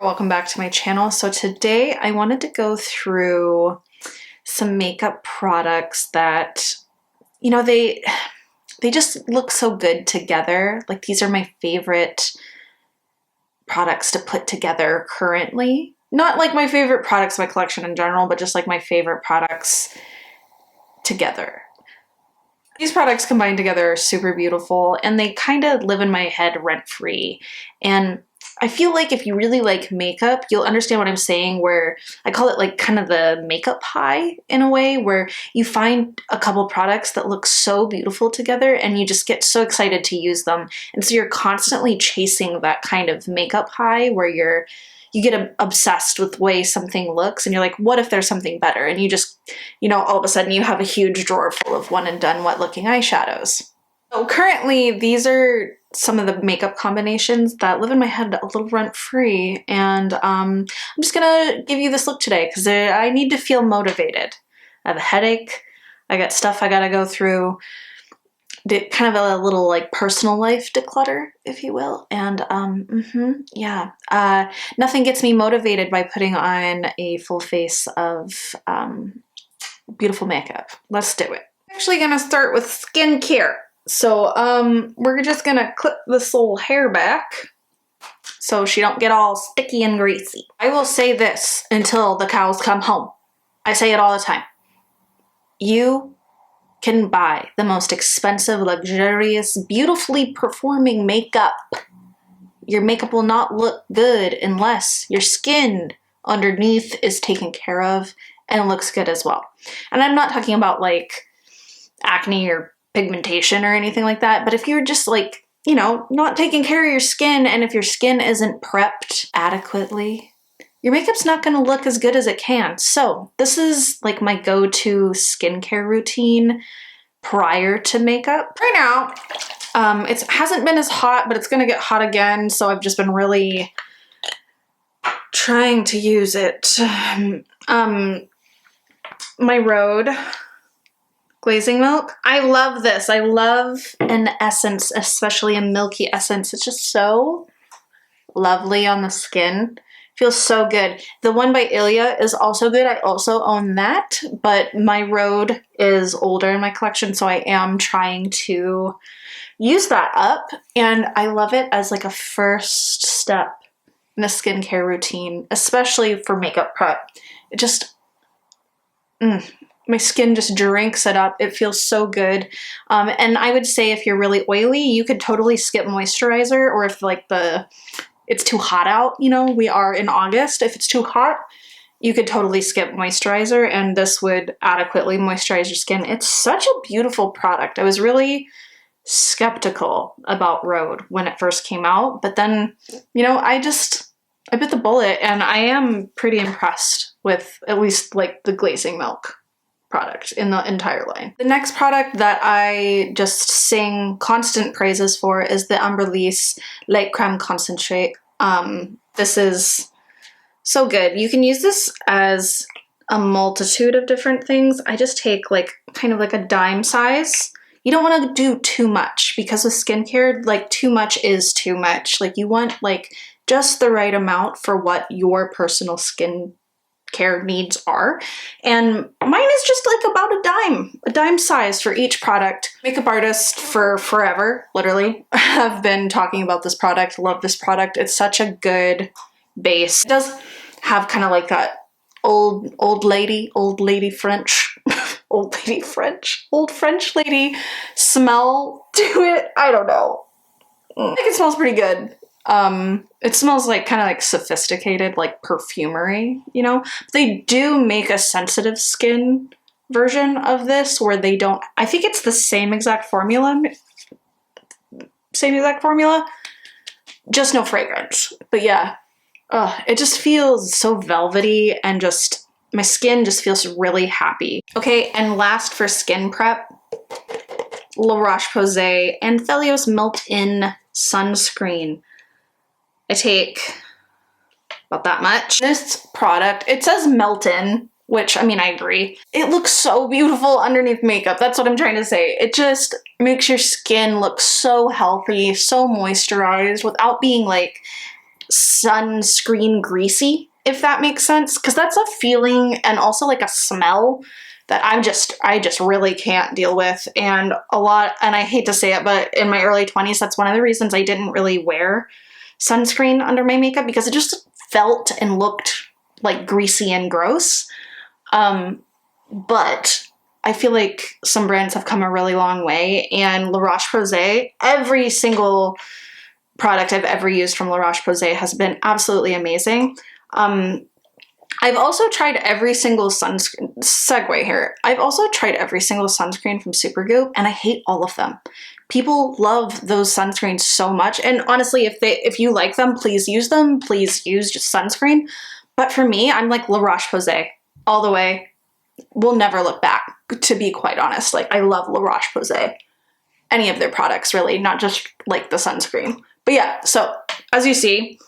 Welcome back to my channel. So today I wanted to go through some makeup products that, you know, they just look so good together. Like, these are my favorite products to put together currently. Not like my favorite products in my collection in general, but just like my favorite products together. These products combined together are super beautiful, and they kind of live in my head rent-free. And I feel like if you really like makeup, you'll understand what I'm saying, where I call it like kind of the makeup high in a way, where you find a couple products that look so beautiful together and you just get so excited to use them. And so you're constantly chasing that kind of makeup high where you get obsessed with the way something looks and you're like, what if there's something better? And you just, all of a sudden you have a huge drawer full of one and done wet looking eyeshadows. So currently these are some of the makeup combinations that live in my head a little rent-free, and I'm just gonna give you this look today because I need to feel motivated. I have a headache, I got stuff I gotta go through, kind of a little like personal life declutter, if you will, and nothing gets me motivated by putting on a full face of beautiful makeup. Let's do it. I'm actually gonna start with skincare. So we're just gonna clip this little hair back so she don't get all sticky and greasy. I will say this until the cows come home. I say it all the time. You can buy the most expensive, luxurious, beautifully performing makeup. Your makeup will not look good unless your skin underneath is taken care of and looks good as well. And I'm not talking about like acne or pigmentation or anything like that, but if you're just like, not taking care of your skin, and if your skin isn't prepped adequately, your makeup's not going to look as good as it can. So this is like my go-to skincare routine prior to makeup. Right now, it hasn't been as hot, but it's going to get hot again, so I've just been really trying to use it. My Rhode glazing milk. I love this. I love an essence, especially a milky essence. It's just so lovely on the skin. Feels so good. The one by Ciele is also good. I also own that, but my Rhode is older in my collection, so I am trying to use that up, and I love it as like a first step in a skincare routine, especially for makeup prep. It just, my skin just drinks it up. It feels so good. And I would say if you're really oily, you could totally skip moisturizer, or if like it's too hot out, we are in August. If it's too hot, you could totally skip moisturizer, and this would adequately moisturize your skin. It's such a beautiful product. I was really skeptical about Rhode when it first came out, but then, I bit the bullet, and I am pretty impressed with at least like the glazing milk product in the entire line. The next product that I just sing constant praises for is the Embryolisse Lait-Creme Concentrate. This is so good. You can use this as a multitude of different things. I just take like kind of like a dime size. You don't want to do too much, because with skincare, like too much is too much. Like you want like just the right amount for what your personal skin care needs are, and mine is just like about a dime size for each product. Makeup artists for forever, literally, have been talking about this product. Love this product. It's such a good base. It does have kind of like that old lady French old French lady smell to it. I don't know. I think it smells pretty good. It smells like kind of like sophisticated, like perfumery, But they do make a sensitive skin version of this where they don't, I think it's the same exact formula, just no fragrance. But yeah, it just feels so velvety, and just, my skin just feels really happy. Okay, and last for skin prep, Roche-Posay Anthelios Melt-In Sunscreen. I take about that much. This product, it says melt-in, which, I mean, I agree. It looks so beautiful underneath makeup. That's what I'm trying to say. It just makes your skin look so healthy, so moisturized, without being like sunscreen greasy, if that makes sense, because that's a feeling and also like a smell that I just really can't deal with. And I hate to say it, but in my early 20s, that's one of the reasons I didn't really wear sunscreen under my makeup, because it just felt and looked like greasy and gross. But I feel like some brands have come a really long way, and La Roche-Posay, every single product I've ever used from La Roche-Posay has been absolutely amazing. I've also tried every single sunscreen, segue here, I've also tried every single sunscreen from Supergoop, and I hate all of them. People love those sunscreens so much, and honestly, if you like them, please use them, please use just sunscreen. But for me, I'm like La Roche-Posay all the way. We'll never look back, to be quite honest. Like, I love La Roche-Posay. Any of their products, really, not just like the sunscreen. But yeah, so as you see,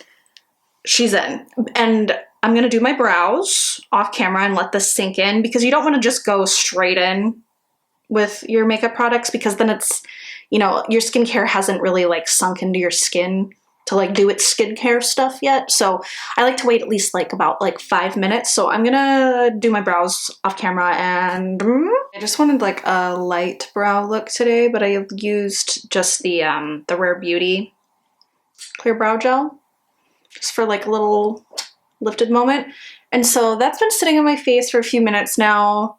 she's in. And I'm gonna do my brows off camera and let this sink in, because you don't want to just go straight in with your makeup products, because then it's, you know, your skincare hasn't really like sunk into your skin to like do its skincare stuff yet. So I like to wait at least like about like 5 minutes. So I'm gonna do my brows off camera, and I just wanted like a light brow look today, but I used just the Rare Beauty clear brow gel just for like a little lifted moment. And so that's been sitting on my face for a few minutes now,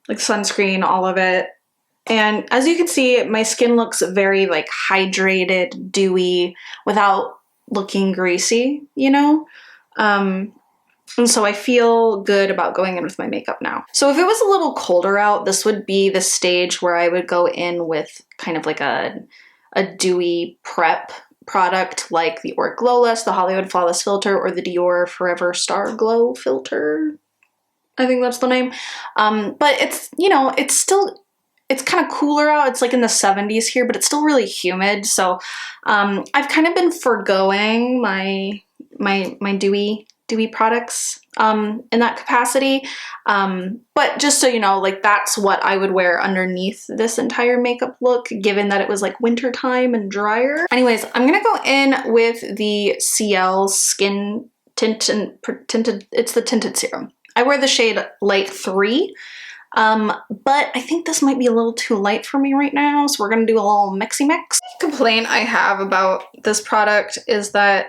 like sunscreen, all of it. And as you can see, my skin looks very like hydrated, dewy, without looking greasy, you know? And so I feel good about going in with my makeup now. So if it was a little colder out, this would be the stage where I would go in with kind of like a dewy prep product, like the Ork Glowless, the Hollywood Flawless Filter, or the Dior Forever Star Glow Filter. I think that's the name. But it's, you know, it's kind of cooler out. It's like in the 70s here, but it's still really humid. So I've kind of been forgoing my dewy products in that capacity. But just so you know, like that's what I would wear underneath this entire makeup look, given that it was like winter time and drier. Anyways, I'm gonna go in with the Ciele Skin Tinted, it's the Tinted Serum. I wear the shade Light 3. But I think this might be a little too light for me right now, so we're gonna do a little mixy mix. The complaint I have about this product is that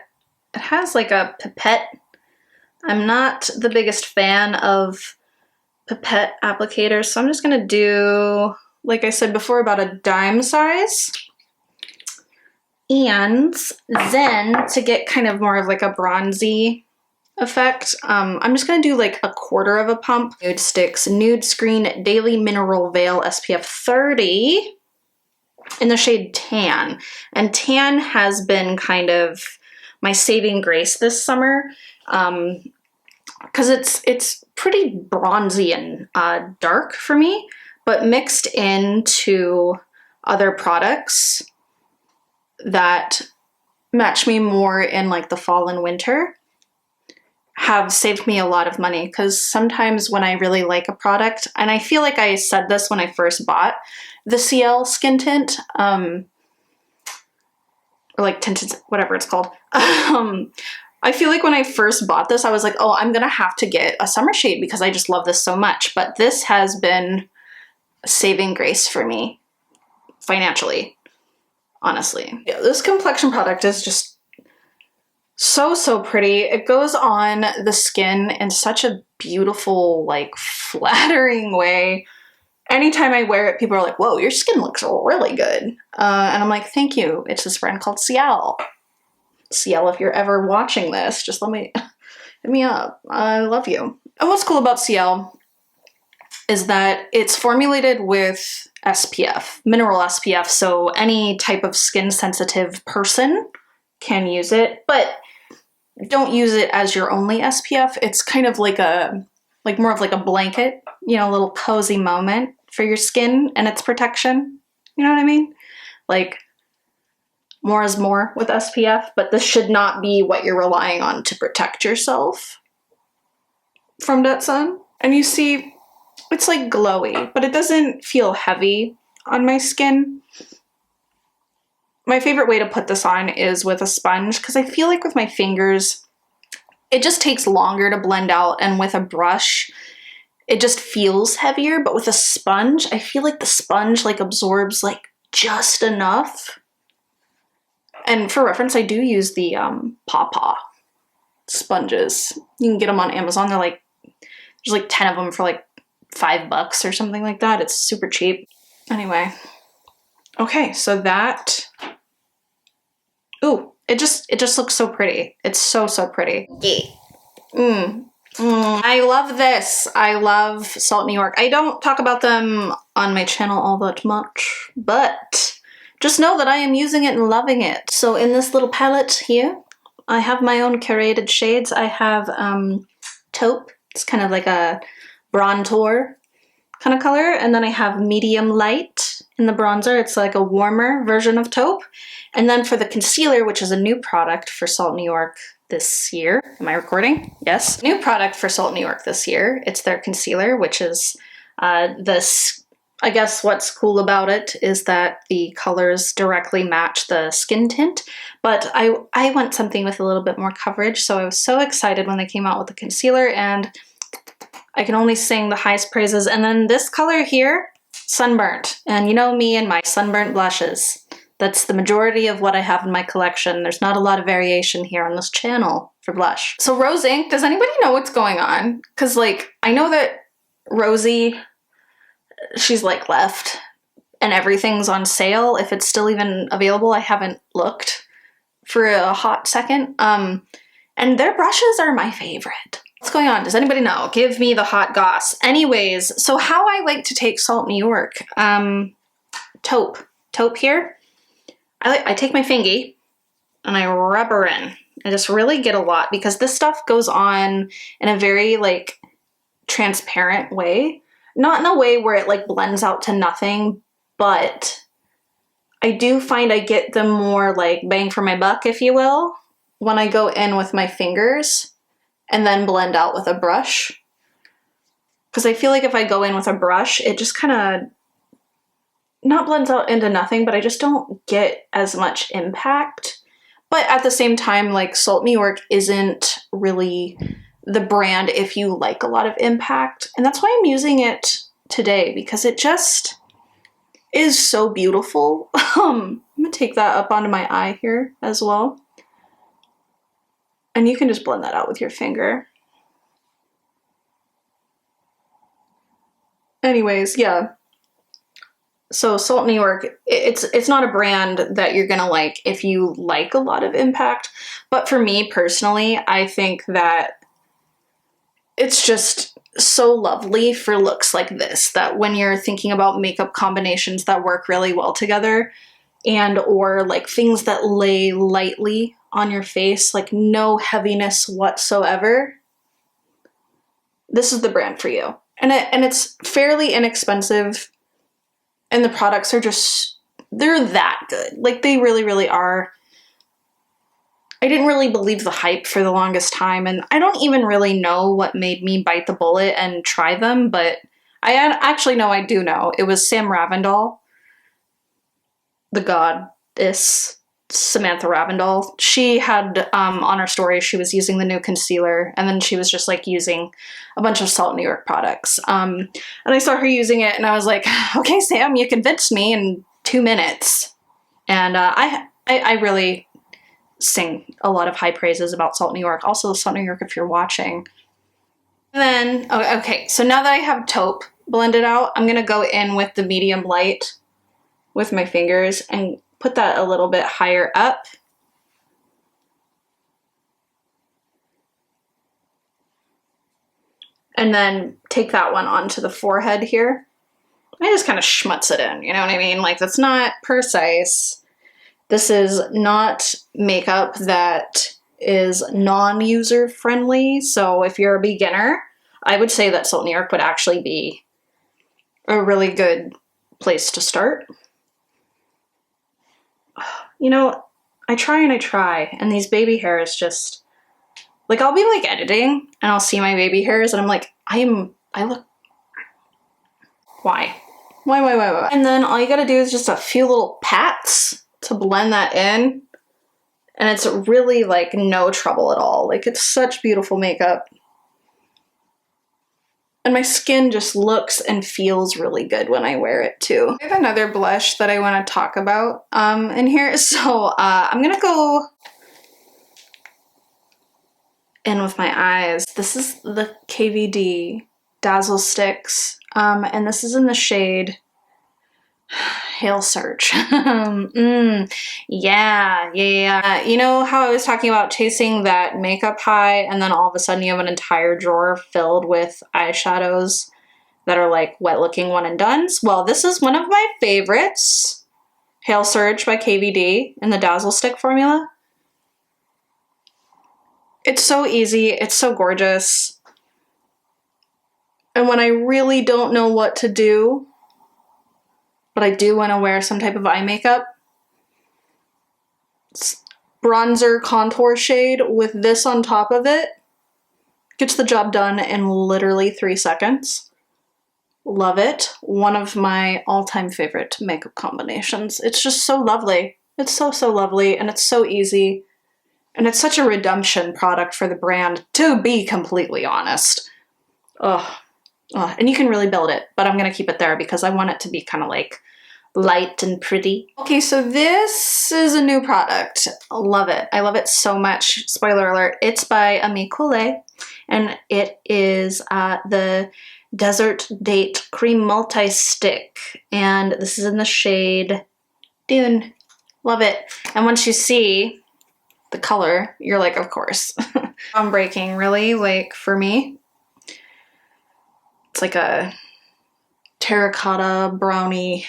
it has like a pipette. I'm not the biggest fan of pipette applicators, so I'm just gonna do, like I said before, about a dime size. And then to get kind of more of like a bronzy effect, I'm just gonna do like a quarter of a pump. Nudestix Nudescreen Daily Mineral Veil SPF 30 in the shade Tan. And Tan has been kind of my saving grace this summer, because it's pretty bronzy and dark for me, but mixed into other products that match me more in like the fall and winter have saved me a lot of money. Because sometimes when I really like a product, and I feel like I said this when I first bought the Ciele skin tint, or like tinted, whatever it's called, I feel like when I first bought this, I was like, oh, I'm gonna have to get a summer shade because I just love this so much. But this has been a saving grace for me financially, honestly. Yeah, this complexion product is just so pretty. It goes on the skin in such a beautiful, like, flattering way. Anytime I wear it, people are like, whoa, your skin looks really good. And I'm like, thank you. It's this brand called Ciele. Ciele, if you're ever watching this, just hit me up. I love you. And what's cool about Ciele is that it's formulated with SPF, mineral SPF, so any type of skin sensitive person can use it, but don't use it as your only SPF. It's kind of like more of like a blanket, you know, a little cozy moment for your skin and its protection. You know what I mean? Like, more is more with SPF, but this should not be what you're relying on to protect yourself from that sun. And you see, it's like glowy, but it doesn't feel heavy on my skin. my favorite way to put this on is with a sponge, because I feel like with my fingers, it just takes longer to blend out, and with a brush, it just feels heavier. But with a sponge, I feel like the sponge like absorbs like just enough. And for reference, I do use the Paw sponges. You can get them on Amazon. They're like, there's like 10 of them for like $5 or something like that. It's super cheap. Anyway. Okay, so that, ooh, it just looks so pretty. It's so pretty. Yeah. I love this. I love Salt New York. I don't talk about them on my channel all that much, but just know that I am using it and loving it. So in this little palette here, I have my own curated shades. I have Taupe. It's kind of like a bronzer kind of color. And then I have medium light in the bronzer. It's like a warmer version of Taupe. And then for the concealer, which is a new product for Salt New York this year. Am I recording? Yes. New product for Salt New York this year. It's their concealer, which is this. I guess what's cool about it is that the colors directly match the skin tint, but I want something with a little bit more coverage, so I was so excited when they came out with the concealer, and I can only sing the highest praises. And then this color here, Sunburnt, and you know me and my sunburnt blushes. That's the majority of what I have in my collection. There's not a lot of variation here on this channel for blush. So Rose Inc, does anybody know what's going on? Because like, I know that Rosie, she's like left and everything's on sale. If it's still even available, I haven't looked for a hot second. And their brushes are my favorite. What's going on? Does anybody know? Give me the hot goss. Anyways, so how I like to take Salt New York. Taupe here. I take my fingy and I rub her in. I just really get a lot because this stuff goes on in a very like transparent way. Not in a way where it like blends out to nothing, but I do find I get the more like bang for my buck, if you will, when I go in with my fingers and then blend out with a brush. Because I feel like if I go in with a brush, it just kind of not blends out into nothing, but I just don't get as much impact. But at the same time, like Salt New York isn't really the brand if you like a lot of impact. And that's why I'm using it today, because it just is so beautiful. I'm gonna take that up onto my eye here as well. And you can just blend that out with your finger. Anyways, yeah. So Salt New York, it's not a brand that you're gonna like if you like a lot of impact. But for me personally, I think that it's just so lovely for looks like this, that when you're thinking about makeup combinations that work really well together, and or like things that lay lightly on your face, like no heaviness whatsoever, this is the brand for you. And it's fairly inexpensive, and the products are just, they're that good. Like they really, really are. I didn't really believe the hype for the longest time, and I don't even really know what made me bite the bullet and try them, but actually know, I do know. It was Sam Ravindall, the goddess, Samantha Ravindall. She had, on her story, she was using the new concealer, and then she was just like using a bunch of Salt New York products. And I saw her using it, and I was like, okay, Sam, you convinced me in 2 minutes. And I really sing a lot of high praises about Salt New York. Also, Salt New York, if you're watching. And then, okay, so now that I have Taupe blended out, I'm gonna go in with the medium light with my fingers and put that a little bit higher up. And then take that one onto the forehead here. I just kind of schmutz it in, you know what I mean? Like, that's not precise. This is not makeup that is non-user friendly. So if you're a beginner, I would say that Salt New York would actually be a really good place to start. You know, I try and I try, and these baby hairs just, like, I'll be like editing and I'll see my baby hairs and I'm like, I look, why? Why? And then all you gotta do is just a few little pats to blend that in. And it's really like no trouble at all. Like it's such beautiful makeup. And my skin just looks and feels really good when I wear it too. I have another blush that I want to talk about in here. So I'm gonna go in with my eyes. This is the KVD Dazzle Sticks. And this is in the shade Hail Surge. Yeah. You know how I was talking about chasing that makeup high and then all of a sudden you have an entire drawer filled with eyeshadows that are like wet looking one and dones? Well, this is one of my favorites. Hail Surge by KVD in the Dazzle Stick formula. It's so easy. It's so gorgeous. And when I really don't know what to do, but I do want to wear some type of eye makeup, bronzer contour shade with this on top of it gets the job done in literally 3 seconds. Love it. One of my all-time favorite makeup combinations. It's just so lovely. It's so lovely, and it's so easy. And it's such a redemption product for the brand, to be completely honest. And you can really build it, but I'm going to keep it there because I want it to be kind of like light and pretty. Okay, so this is a new product. Love it. I love it so much. Spoiler alert, it's by Ciele, and it is the Desert Date Cream Multi-Stick, and this is in the shade Dune. Love it. And once you see the color, you're like, of course. Groundbreaking, really, like for me. It's like a terracotta brownie.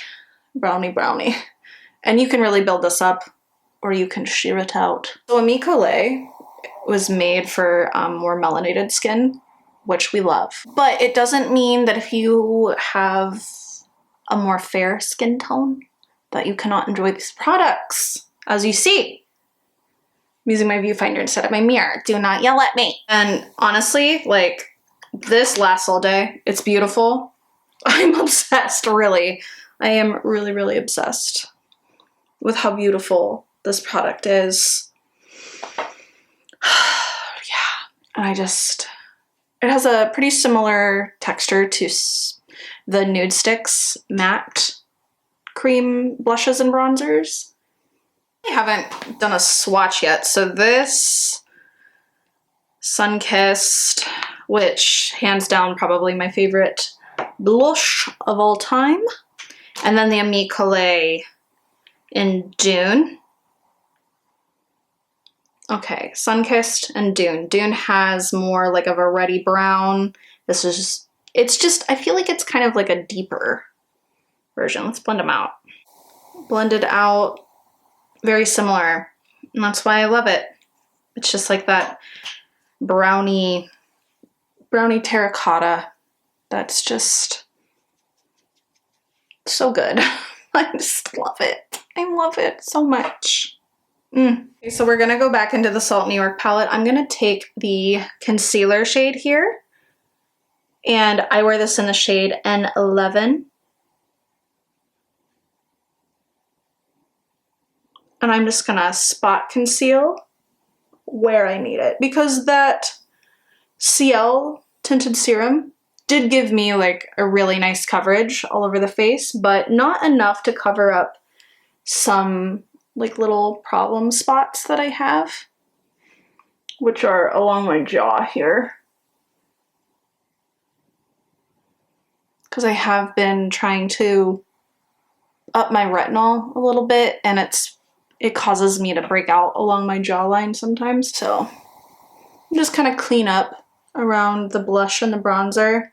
And you can really build this up or you can sheer it out. So Ciele was made for more melanated skin, which we love. But it doesn't mean that if you have a more fair skin tone that you cannot enjoy these products. As you see, I'm using my viewfinder instead of my mirror. Do not yell at me. And honestly, like, this lasts all day. It's beautiful. I'm obsessed, really. I am really obsessed with how beautiful this product is. Yeah, and it has a pretty similar texture to the Nudestix matte cream blushes and bronzers. I haven't done a swatch yet, so this Sun-Kissed, which hands down probably my favorite blush of all time, and then the Ciele in Dune. Okay, Sun-Kissed and Dune. Dune has more like of a reddy brown. This is just, it's just, I feel like it's kind of like a deeper version. Let's blend them out. Blended out, very similar, and that's why I love it. It's just like that brownie terracotta that's just so good. I just love it. I love it so much. Okay, so we're gonna go back into the Salt New York palette. I'm gonna take the concealer shade here, and I wear this in the shade N11. And I'm just gonna spot conceal where I need it, because that Ciele tinted serum did give me like a really nice coverage all over the face, but not enough to cover up some like little problem spots that I have, which are along my jaw here. Because I have been trying to up my retinol a little bit, and it causes me to break out along my jawline sometimes. So I'm just kind of clean up around the blush and the bronzer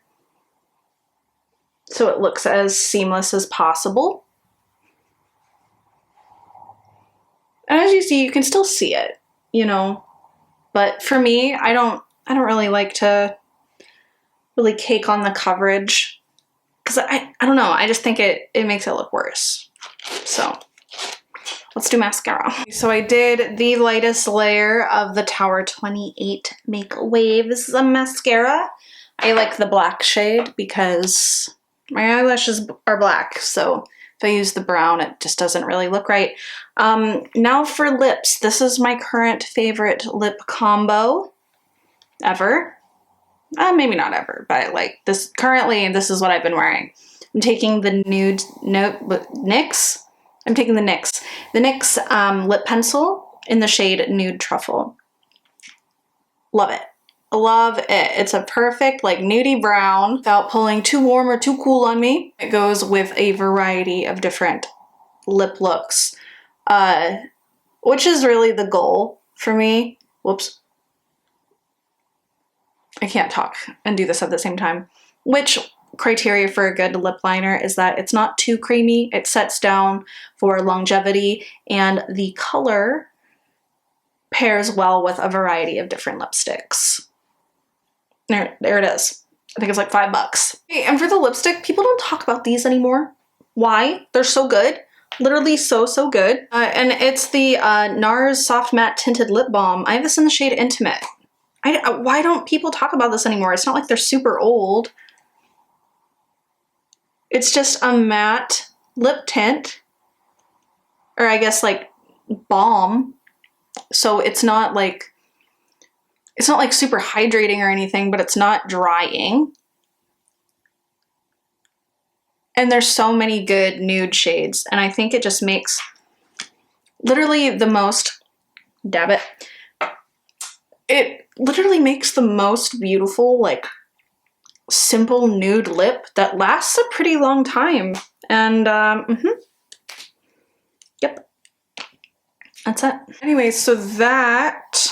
so it looks as seamless as possible. And as you see, you can still see it, you know, but for me, I don't really like to really cake on the coverage, because I don't know, I just think it makes it look worse. So let's do mascara. So I did the lightest layer of the Tower 28 Make Waves mascara. I like the black shade because my eyelashes are black, so If I use the brown, it just doesn't really look right. Now for lips. This is my current favorite lip combo ever. Maybe not ever, but like this currently, this is what I've been wearing. I'm taking the NYX. I'm taking the NYX lip pencil in the shade Nude Truffle. Love it. Love it. It's a perfect like nudie brown without pulling too warm or too cool on me. It goes with a variety of different lip looks, which is really the goal for me. Whoops. I can't talk and do this at the same time. Which criteria for a good lip liner is that it's not too creamy, it sets down for longevity, and the color pairs well with a variety of different lipsticks. There it is. I think it's like $5. Okay, and for the lipstick, people don't talk about these anymore. Why? They're so good. Literally so good. And it's the Nars Soft Matte Tinted Lip Balm. I have this in the shade Intimate. Why don't people talk about this anymore? It's not like they're super old. It's just a matte lip tint. Or I guess like balm. So it's not like super hydrating or anything, but it's not drying. And there's so many good nude shades, and I think it just makes literally the most, dab it. It literally makes the most beautiful, like, simple nude lip that lasts a pretty long time. And, yep. That's it. Anyway, so that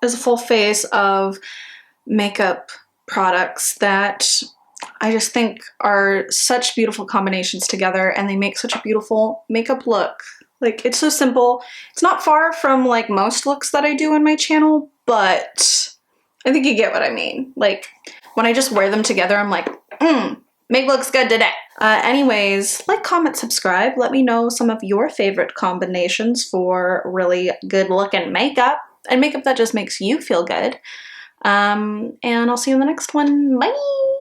is a full face of makeup products that I just think are such beautiful combinations together, and they make such a beautiful makeup look. Like, it's so simple. It's not far from like most looks that I do on my channel, but I think you get what I mean. Like, when I just wear them together, I'm like, make looks good today. Anyways, like, comment, subscribe. Let me know some of your favorite combinations for really good looking makeup, and makeup that just makes you feel good. And I'll see you in the next one. Bye!